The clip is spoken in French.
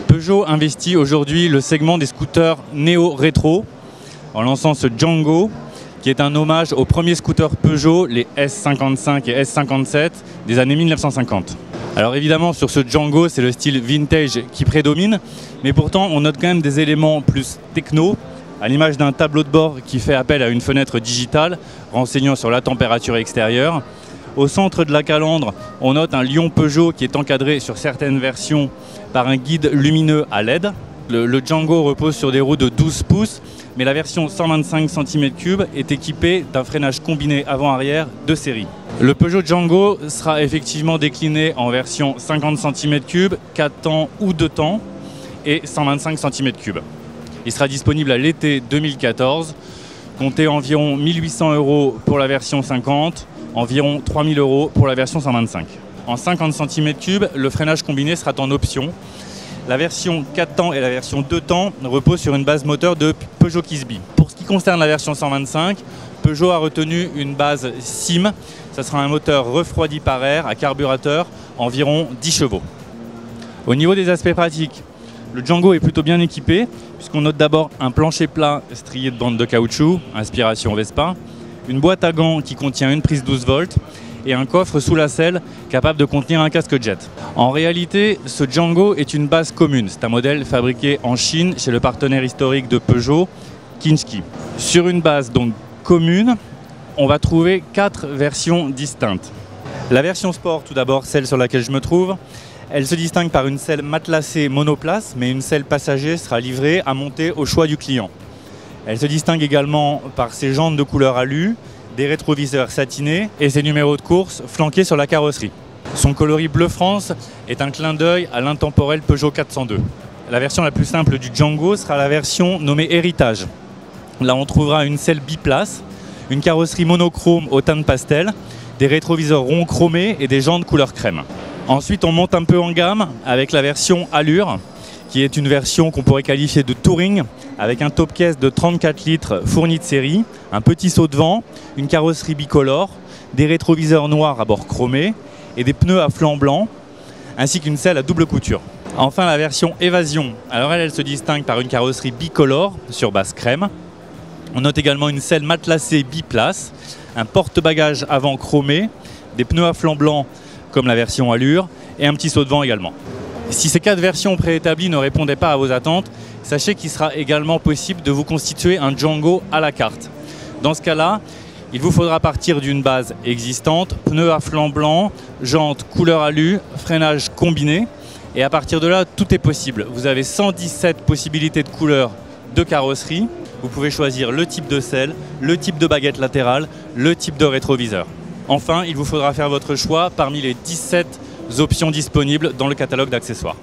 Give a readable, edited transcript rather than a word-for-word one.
Peugeot investit aujourd'hui le segment des scooters néo-rétro en lançant ce Django qui est un hommage aux premiers scooters Peugeot, les S55 et S57 des années 1950. Alors évidemment sur ce Django c'est le style vintage qui prédomine, mais pourtant on note quand même des éléments plus techno, à l'image d'un tableau de bord qui fait appel à une fenêtre digitale renseignant sur la température extérieure. Au centre de la calandre, on note un lion Peugeot qui est encadré sur certaines versions par un guide lumineux à LED. Le Django repose sur des roues de 12 pouces, mais la version 125 cm3 est équipée d'un freinage combiné avant-arrière de série. Le Peugeot Django sera effectivement décliné en version 50 cm3, 4 temps ou 2 temps et 125 cm3. Il sera disponible à l'été 2014, comptez environ 1 800 € pour la version 50, environ 3 000 € pour la version 125. En 50 cm3, le freinage combiné sera en option. La version 4 temps et la version 2 temps reposent sur une base moteur de Peugeot Kisby. Pour ce qui concerne la version 125, Peugeot a retenu une base SIM. Ça sera un moteur refroidi par air à carburateur, environ 10 chevaux. Au niveau des aspects pratiques, le Django est plutôt bien équipé, puisqu'on note d'abord un plancher plat strié de bandes de caoutchouc, inspiration Vespa, une boîte à gants qui contient une prise 12 volts et un coffre sous la selle capable de contenir un casque jet. En réalité, ce Django est une base commune. C'est un modèle fabriqué en Chine chez le partenaire historique de Peugeot, Kinski. Sur une base donc commune, on va trouver 4 versions distinctes. La version sport, tout d'abord, celle sur laquelle je me trouve, elle se distingue par une selle matelassée monoplace, mais une selle passager sera livrée à monter au choix du client. Elle se distingue également par ses jantes de couleur alu, des rétroviseurs satinés et ses numéros de course flanqués sur la carrosserie. Son coloris bleu France est un clin d'œil à l'intemporel Peugeot 402. La version la plus simple du Django sera la version nommée Héritage. Là on trouvera une selle biplace, une carrosserie monochrome au teint de pastel, des rétroviseurs ronds chromés et des jantes couleur crème. Ensuite on monte un peu en gamme avec la version Allure, qui est une version qu'on pourrait qualifier de touring, avec un top caisse de 34 litres fourni de série, un petit saut de vent, une carrosserie bicolore, des rétroviseurs noirs à bord chromés et des pneus à flanc blanc, ainsi qu'une selle à double couture. Enfin la version Évasion, alors elle se distingue par une carrosserie bicolore sur base crème. On note également une selle matelassée biplace, un porte-bagages avant chromé, des pneus à flanc blanc comme la version Allure et un petit saut de vent également. Si ces 4 versions préétablies ne répondaient pas à vos attentes, sachez qu'il sera également possible de vous constituer un Django à la carte. Dans ce cas-là, il vous faudra partir d'une base existante, pneus à flanc blanc, jantes couleur alu, freinage combiné. Et à partir de là, tout est possible. Vous avez 117 possibilités de couleurs de carrosserie. Vous pouvez choisir le type de selle, le type de baguette latérale, le type de rétroviseur. Enfin, il vous faudra faire votre choix parmi les 17 options disponibles dans le catalogue d'accessoires.